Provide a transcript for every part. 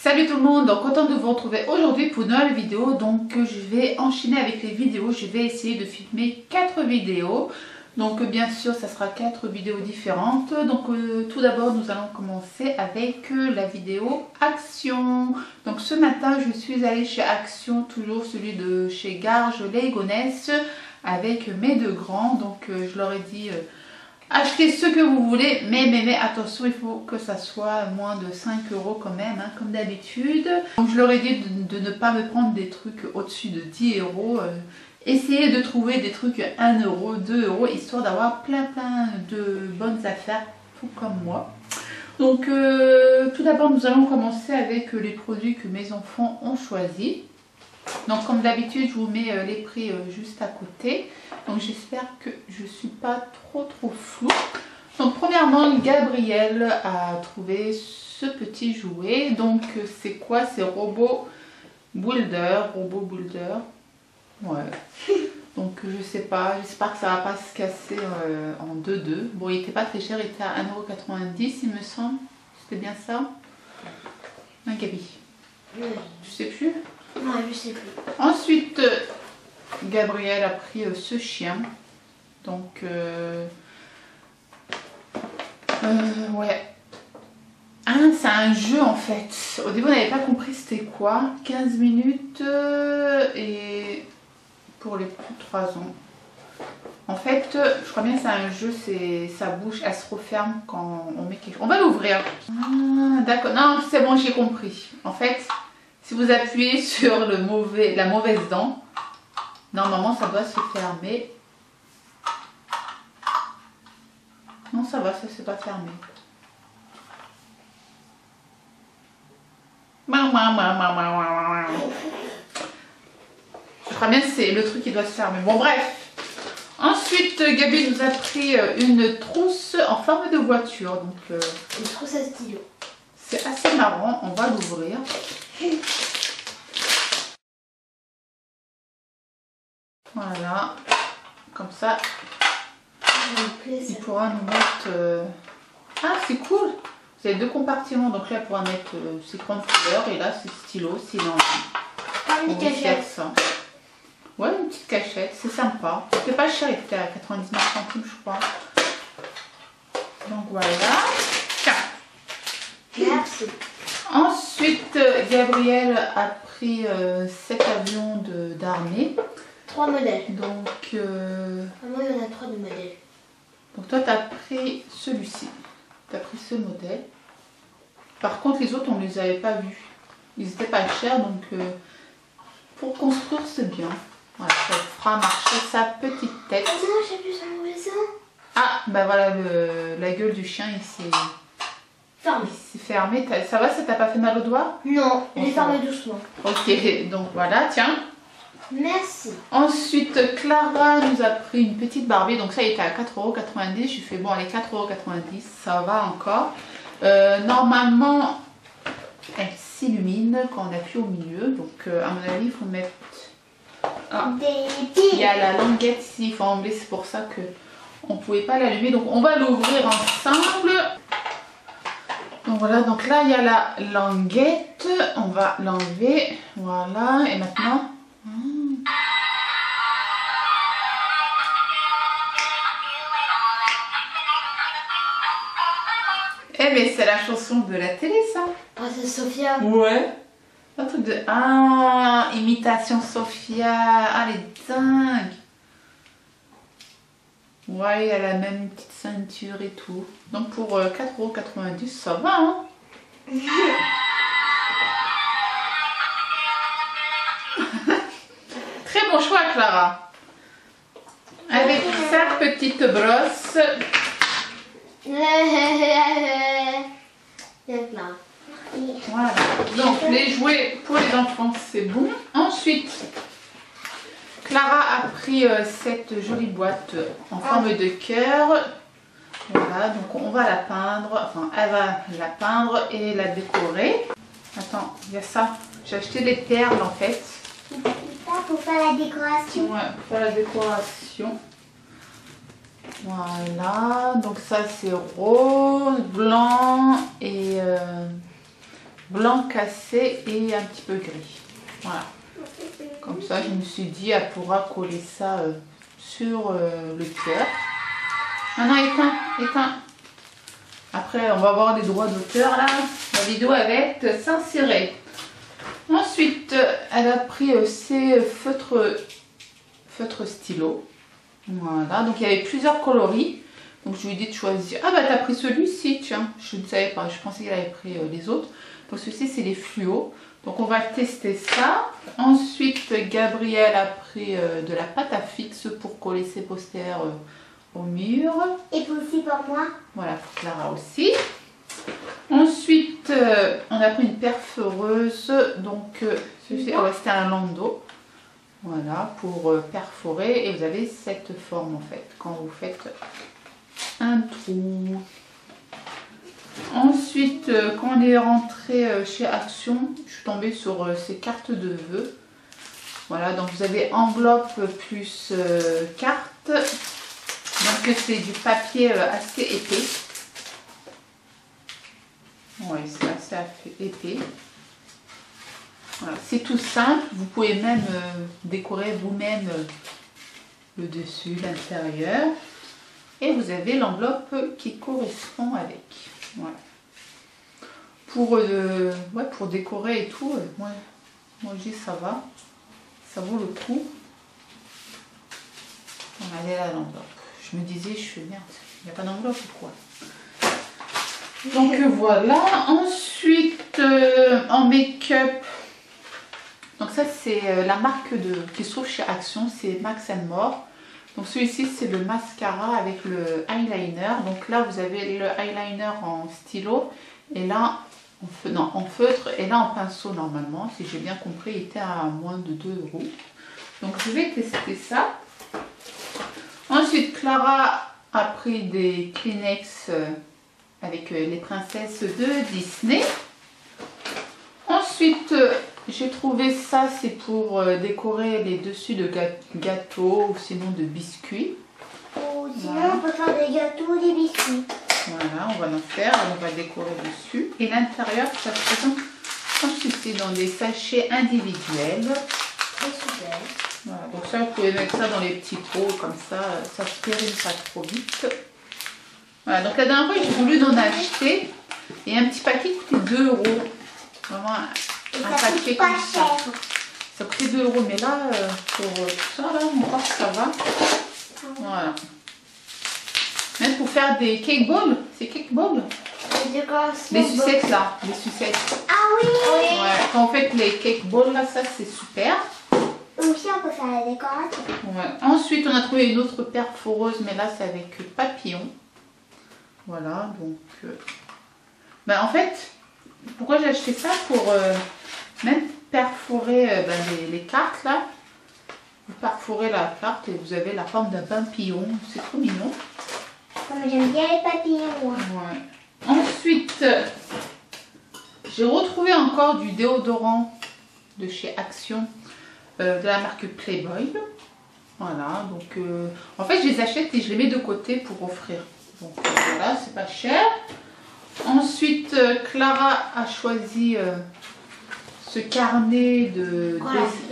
Salut tout le monde, donc content de vous retrouver aujourd'hui pour une nouvelle vidéo. Donc je vais enchaîner avec les vidéos, je vais essayer de filmer 4 vidéos. Donc bien sûr ça sera 4 vidéos différentes. Donc tout d'abord nous allons commencer avec la vidéo Action. Donc ce matin je suis allée chez Action, toujours celui de chez Garges-les-Gonesse, avec mes deux grands. Donc je leur ai dit... achetez ce que vous voulez, mais attention, il faut que ça soit moins de 5 € quand même, hein, comme d'habitude. Donc je leur ai dit de ne pas me prendre des trucs au-dessus de 10 €. Essayez de trouver des trucs 1 €, 2 €, histoire d'avoir plein de bonnes affaires, tout comme moi. Donc tout d'abord, nous allons commencer avec les produits que mes enfants ont choisis. Donc comme d'habitude je vous mets les prix juste à côté. Donc j'espère que je ne suis pas trop floue. Donc premièrement, Gabriel a trouvé ce petit jouet. Donc c'est quoi? C'est Robot Builder. Ouais. Donc je sais pas, j'espère que ça va pas se casser en 2-2. Bon, il était pas très cher, il était à 1,90 € il me semble. C'était bien ça? Hein, Gabi? Oui. Tu sais plus? Non, je sais plus. Ensuite, Gabriel a pris ce chien. Donc, ouais. Ah, c'est un jeu en fait. Au début, on n'avait pas compris c'était quoi. 15 minutes et pour les plus de 3 ans. En fait, je crois bien que c'est un jeu, c'est sa bouche, elle se referme quand on met quelque chose. On va l'ouvrir. Ah, d'accord. Non, c'est bon, j'ai compris. En fait, si vous appuyez sur la mauvaise dent, normalement ça doit se fermer. Non, ça va, ça s'est pas fermé. Je crois bien que c'est le truc qui doit se fermer. Bon, bref. Ensuite, Gabi nous a pris une trousse en forme de voiture. Donc, une trousse à stylo. C'est assez marrant, on va l'ouvrir. Voilà, comme ça, il pourra nous mettre... Ah, c'est cool! Vous avez 2 compartiments, donc là, il pourra mettre ses grandes couleurs et là, ses stylos, s'il en a. Une cachette. Ça. Ouais, une petite cachette, c'est sympa. C'était pas cher, il était à 99 centimes, je crois. Donc voilà. Tiens. Merci. Ensuite, Gabriel a pris cet avion d'armée. 3 modèles. Donc, Moi, il y en a 3 de modèles. donc toi, tu as pris celui-ci. Tu as pris ce modèle. Par contre, les autres, on ne les avait pas vus. Ils n'étaient pas chers, donc pour construire, c'est bien. Voilà, ça fera marcher sa petite tête. Ah non, j'ai plus son mauvais. Ah, bah voilà, la gueule du chien, il s'est fermé. Ça va, ça t'a pas fait mal au doigt? Non, Bon, il est fermé doucement. Ok, donc voilà, tiens. Merci. Ensuite, Clara nous a pris une petite Barbie. Donc ça, il était à 4,90 €. Je lui fais bon, allez, 4,90 €, ça va encore. Normalement, elle s'illumine quand on appuie au milieu. Donc à mon avis, il faut mettre... Ah, il y a la languette ici, il faut enlever. C'est pour ça que on ne pouvait pas l'allumer. Donc on va l'ouvrir ensemble. Donc voilà, donc là, il y a la languette. On va l'enlever. Voilà, et maintenant... Eh mais c'est la chanson de la télé, ça. Ah, c'est Sophia. Ouais. Un truc de... Ah, imitation Sophia. Ah, elle est dingue. Ouais, elle a même une petite ceinture et tout. Donc pour 4,90 €, ça va, hein. Très bon choix, Clara. Avec sa petite brosse. Voilà. Donc les jouets pour les enfants, c'est bon. Ensuite, Clara a pris cette jolie boîte en forme de cœur. Voilà, donc on va la peindre. Enfin, elle va la peindre et la décorer. Attends, il y a ça. J'ai acheté des perles en fait. Pour faire la décoration. Ouais, pour faire la décoration. Voilà, donc ça c'est rose, blanc et blanc cassé et un petit peu gris. Voilà. Comme ça, je me suis dit, elle pourra coller ça sur le cœur. Ah non, éteins. Après, on va avoir des droits d'auteur là. La vidéo elle va être censurée. Ensuite, elle a pris ses feutres stylo. Voilà, donc il y avait plusieurs coloris. Donc je lui ai dit de choisir. Ah bah t'as pris celui-ci, tiens. Je ne savais pas, je pensais qu'elle avait pris les autres. Donc ceci c'est les fluos. Donc on va tester ça. Ensuite, Gabrielle a pris de la pâte à fixe pour coller ses posters au mur. Et aussi pour moi. Voilà, pour Clara aussi. Ensuite, on a pris une perforeuse. Donc c'était un landau. Voilà, pour perforer. Et vous avez cette forme en fait, quand vous faites un trou. Ensuite, quand on est rentré chez Action, je suis tombée sur ces cartes de vœux. Voilà, donc vous avez enveloppe plus carte. Donc c'est du papier assez épais. Oui, c'est assez épais. Voilà, c'est tout simple. Vous pouvez même décorer vous-même le dessus, l'intérieur. Et vous avez l'enveloppe qui correspond avec. Voilà. Pour décorer et tout, moi je dis ça va. Ça vaut le coup. On allait à l'enveloppe. Je me disais, je suis merde, il n'y a pas d'enveloppe ou quoi? Donc voilà. Ensuite, en make-up. Donc ça c'est la marque qui se trouve chez Action, c'est Max & More. Donc celui-ci c'est le mascara avec le eyeliner. Donc là vous avez le eyeliner en stylo et là en feutre et là en pinceau normalement. Si j'ai bien compris, il était à moins de 2 €. Donc je vais tester ça. Ensuite Clara a pris des Kleenex avec les princesses de Disney. Ensuite j'ai trouvé ça, c'est pour décorer les dessus de gâteaux ou sinon de biscuits. Ou sinon voilà. On peut faire des gâteaux ou des biscuits. Voilà, on va en faire, on va décorer dessus. Et l'intérieur, ça se présente comme ceci dans des sachets individuels. Très super. Voilà, donc ça, vous pouvez mettre ça dans les petits pots, comme ça se périme pas trop vite. Voilà, donc la dernière fois, j'ai voulu en acheter et un petit paquet coûtait 2 €. Vraiment un paquet comme ça. Ça coûtait 2 €, mais là, pour tout ça, là, encore ça va. Voilà. Même pour faire des cake balls, c'est cake balls. Les sucettes là, les sucettes. Ah oui, oui. Ouais, quand vous faites les cake balls là, ça c'est super. Aussi on peut faire la décoration. Ouais. Ensuite on a trouvé une autre perforeuse, mais là c'est avec papillon. Voilà, donc... en fait, pourquoi j'ai acheté ça? Pour même perforer les cartes là. Vous perforez la carte et vous avez la forme d'un papillon. C'est trop mignon. J'aime bien les papillons. Ouais. Ensuite, j'ai retrouvé encore du déodorant de chez Action, de la marque Playboy. Voilà, donc en fait je les achète et je les mets de côté pour offrir. Donc voilà, c'est pas cher. Ensuite, Clara a choisi ce carnet de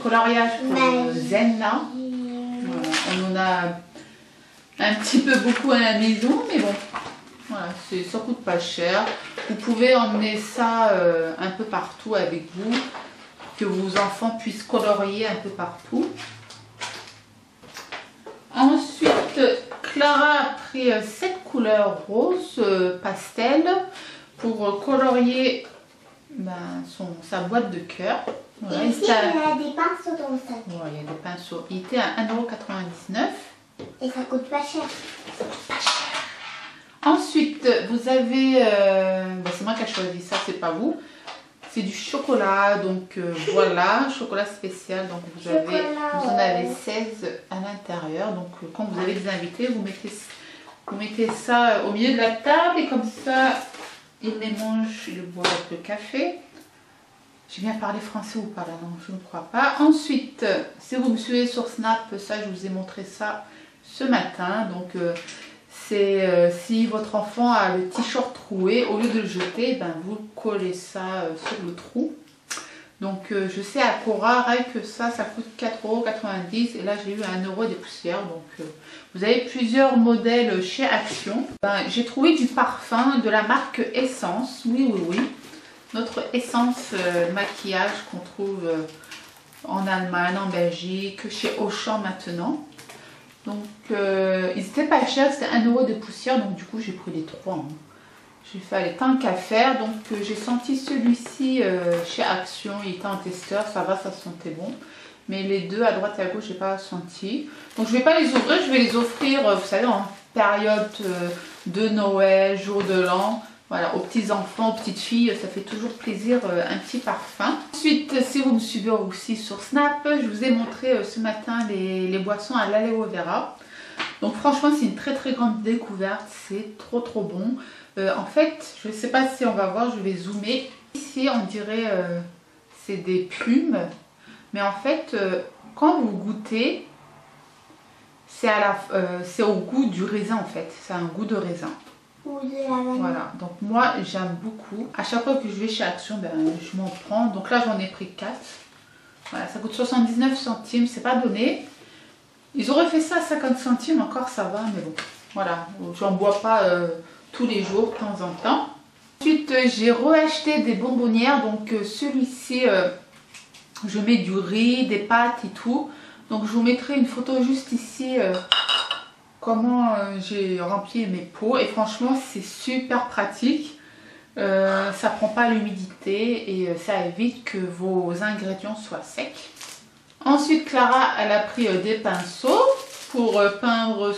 coloriage pour Zen là. Voilà, on en a un petit peu beaucoup à la maison, mais bon, voilà, ça coûte pas cher. Vous pouvez emmener ça un peu partout avec vous, que vos enfants puissent colorier un peu partout. Ensuite, Clara a pris cette couleur rose pastel pour colorier sa boîte de cœur. Voilà, et ici, il y a des pinceaux dans le sac. Ouais, il y a des pinceaux. Il était à 1,99 €. Et ça coûte pas cher. Ça coûte pas cher. Ensuite, vous avez... c'est moi qui ai choisi ça, c'est pas vous. C'est du chocolat, donc voilà, chocolat spécial. Donc vous en avez 16 à l'intérieur. Donc quand vous avez des invités, vous mettez ça au milieu de la table et comme ça, ils les mangent, ils le boivent avec le café. J'ai bien parlé français ou pas là? Non, je ne crois pas. Ensuite, si vous me suivez sur Snap, ça je vous ai montré ça ce matin. Donc c'est si votre enfant a le t-shirt troué, au lieu de le jeter, ben, vous collez ça sur le trou. Donc je sais à Cora, rien que ça coûte 4,90 € et là j'ai eu 1 € des poussières. Donc vous avez plusieurs modèles chez Action. Ben, j'ai trouvé du parfum de la marque Essence, oui. Notre essence maquillage qu'on trouve en Allemagne, en Belgique, chez Auchan maintenant. Donc ils étaient pas chers, c'était 1 € des poussières, donc du coup j'ai pris les 3. Hein. J'ai fait aller tant qu'à faire, donc j'ai senti celui-ci chez Action, il était en testeur, ça va, ça sentait bon. Mais les deux à droite et à gauche, j'ai pas senti. Donc je vais pas les ouvrir, je vais les offrir, vous savez, en période de Noël, jour de l'an. Voilà, aux petits enfants, aux petites filles, ça fait toujours plaisir un petit parfum. Ensuite, si vous me suivez aussi sur Snap, je vous ai montré ce matin les boissons à l'aloe vera. Donc franchement, c'est une très grande découverte, c'est trop bon. En fait, je ne sais pas si on va voir, je vais zoomer. Ici, on dirait c'est des plumes. Mais en fait, quand vous goûtez, c'est au goût du raisin en fait. C'est un goût de raisin. Ou de la vanille. Voilà, donc moi j'aime beaucoup. À chaque fois que je vais chez Action, ben, je m'en prends. Donc là, j'en ai pris 4. Voilà, ça coûte 79 centimes, c'est pas donné. Ils auraient fait ça à 50 centimes, encore ça va, mais bon. Voilà, j'en bois pas tous les jours, de temps en temps. Ensuite, j'ai reacheté des bonbonnières. Donc celui-ci, je mets du riz, des pâtes et tout. Donc je vous mettrai une photo juste ici, comment j'ai rempli mes pots. Et franchement, c'est super pratique. Ça prend pas l'humidité et ça évite que vos ingrédients soient secs. Ensuite, Clara, elle a pris des pinceaux pour peindre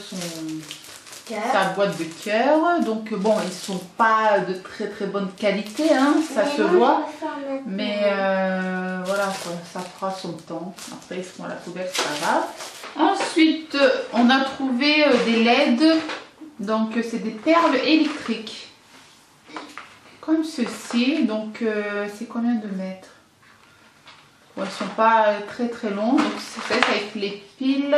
sa boîte de cœur. Donc bon, ils sont pas de très bonne qualité, hein, ça se voit. Mais voilà, ça fera son temps. Après, ils seront à la poubelle, c'est pas grave. Ensuite, on a trouvé des LED. Donc, c'est des perles électriques. Comme ceci. Donc, c'est combien de mètres? Bon, elles sont pas très longs. Donc, c'est fait avec les piles.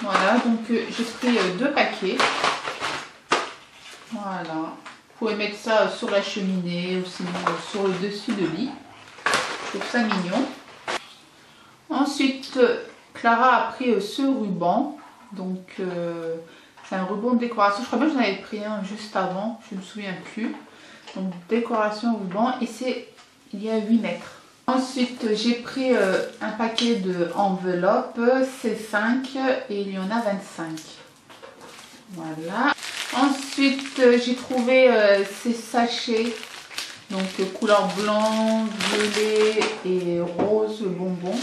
Voilà, donc j'ai pris 2 paquets. Voilà. Vous pouvez mettre ça sur la cheminée ou sinon sur le dessus de lit. Je trouve ça mignon. Ensuite, Clara a pris ce ruban. Donc, c'est un ruban de décoration. Je crois bien que j'en avais pris un juste avant. Je ne me souviens plus. Donc, décoration ruban. Et il y a 8 mètres. Ensuite, j'ai pris un paquet d'enveloppes, c'est 5 et il y en a 25. Voilà. Ensuite, j'ai trouvé ces sachets, donc couleur blanc, violet et rose bonbon.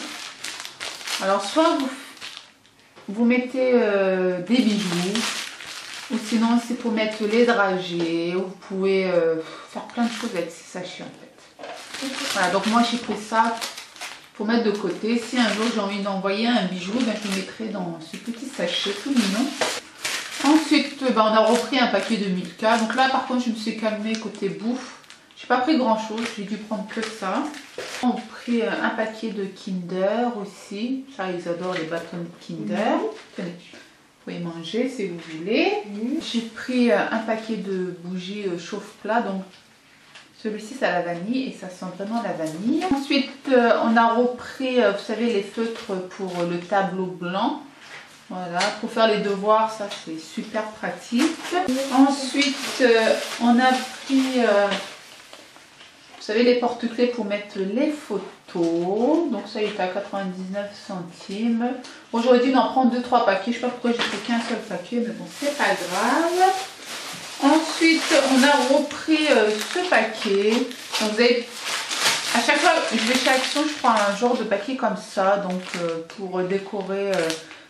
Alors, soit vous mettez des bijoux, ou sinon c'est pour mettre les dragées, vous pouvez faire plein de choses avec ces sachets en fait. Voilà, donc moi j'ai pris ça pour mettre de côté. Si un jour j'ai envie d'envoyer un bijou, ben, je le mettrai dans ce petit sachet tout mignon. Ensuite, ben, on a repris un paquet de Milka. Donc là par contre je me suis calmée côté bouffe. J'ai pas pris grand chose, j'ai dû prendre que ça. On a pris un paquet de Kinder aussi. Ça, ils adorent les bâtons Kinder. Tenez, vous pouvez manger si vous voulez. J'ai pris un paquet de bougies chauffe-plat. Donc celui-ci, c'est à la vanille et ça sent vraiment la vanille. Ensuite, on a repris, vous savez, les feutres pour le tableau blanc. Voilà, pour faire les devoirs, ça c'est super pratique. Ensuite, on a pris, vous savez, les porte-clés pour mettre les photos. Donc ça, il est à 99 centimes. Bon, j'aurais dû en prendre 2-3 paquets. Je ne sais pas pourquoi j'ai pris qu'un seul paquet, mais bon, c'est pas grave. Ensuite, on a repris ce paquet. Donc, vous avez, à chaque fois que je vais chez Action, je prends un genre de paquet comme ça. Donc, pour décorer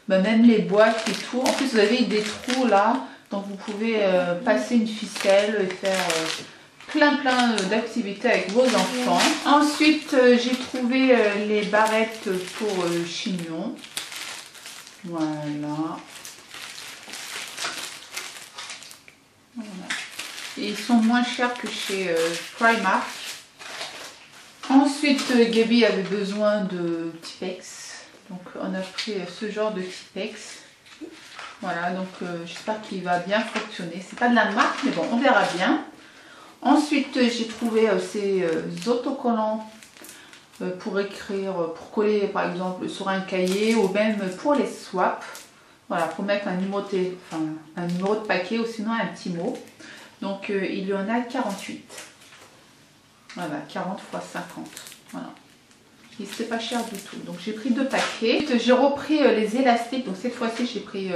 même les boîtes et tout. En plus, vous avez des trous là. Donc, vous pouvez passer une ficelle et faire plein d'activités avec vos enfants. Ensuite, j'ai trouvé les barrettes pour chignon. Voilà. Voilà. Et ils sont moins chers que chez Primark. Ensuite, Gaby avait besoin de Tipex. Donc on a pris ce genre de Tipex. Voilà, donc j'espère qu'il va bien fonctionner. C'est pas de la marque, mais bon, on verra bien. Ensuite, j'ai trouvé ces autocollants pour écrire, pour coller par exemple sur un cahier ou même pour les swaps. Voilà, pour mettre un numéro de paquet ou sinon un petit mot. Donc il y en a 48. Voilà, 40 x 50. Voilà. Et c'est pas cher du tout. Donc j'ai pris 2 paquets. J'ai repris les élastiques. Donc cette fois-ci j'ai pris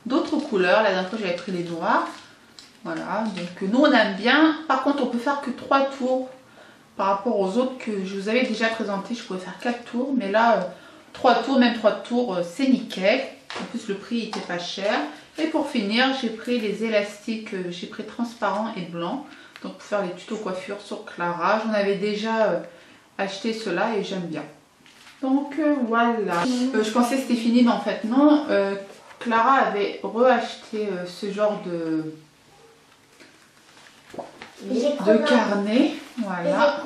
d'autres couleurs. La dernière fois j'avais pris les noirs. Voilà, donc nous on aime bien. Par contre on peut faire que 3 tours. Par rapport aux autres que je vous avais déjà présentés, je pouvais faire 4 tours. Mais là, 3 tours, même 3 tours, c'est nickel. En plus, le prix était pas cher. Et pour finir, j'ai pris les élastiques, j'ai pris transparent et blanc. Donc pour faire les tutos coiffure sur Clara. J'en avais déjà acheté cela et j'aime bien. Donc voilà. Je pensais que c'était fini, mais en fait non. Clara avait reacheté ce genre de carnet. Voilà.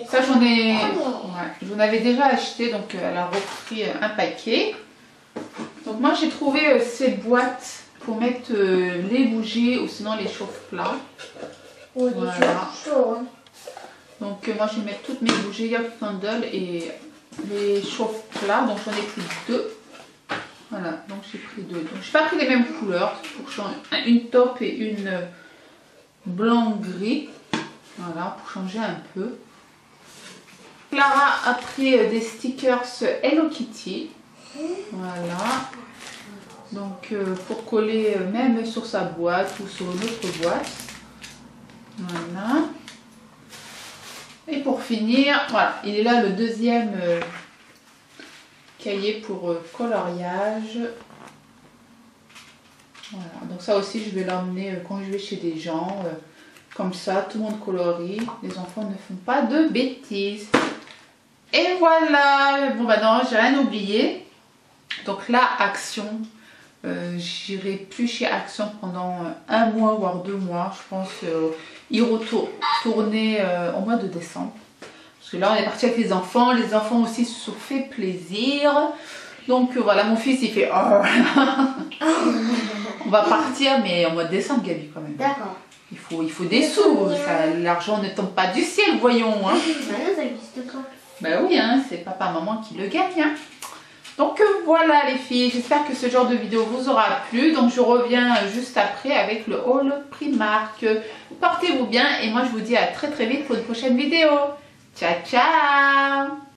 Ça j'en avais déjà acheté, donc elle a repris un paquet. Donc moi j'ai trouvé ces boîtes pour mettre les bougies ou sinon les chauffe-plats. Voilà. Donc moi je vais mettre toutes mes bougies, Yacht Candle et les chauffe-plats. Donc j'en ai pris 2. Voilà, donc j'ai pris 2. Donc j'ai pas pris les mêmes couleurs pour changer, une taupe et une blanc-gris. Voilà, pour changer un peu. Clara a pris des stickers Hello Kitty. Voilà. Donc pour coller même sur sa boîte ou sur une autre boîte. Voilà. Et pour finir, voilà, il est là le deuxième cahier pour coloriage. Voilà, donc ça aussi je vais l'emmener quand je vais chez des gens. Comme ça, tout le monde colorie. Les enfants ne font pas de bêtises. Et voilà. Bon, bah non, j'ai rien oublié. Donc là, Action. J'irai plus chez Action pendant 1 mois, voire 2 mois. Je pense y retourner au mois de décembre. Parce que là, on est parti avec les enfants. Les enfants aussi se sont fait plaisir. Donc voilà, mon fils, il fait... Oh. On va partir, mais en mois de décembre, Gabi, quand même. D'accord. Il faut des sous, l'argent ne tombe pas du ciel, voyons. Hein. Bah non, ça existe quand. Bah oui, hein, c'est papa, maman qui le gagne. Hein. Donc voilà les filles, j'espère que ce genre de vidéo vous aura plu. Donc je reviens juste après avec le haul Primark. Portez-vous bien et moi je vous dis à très vite pour une prochaine vidéo. Ciao, ciao!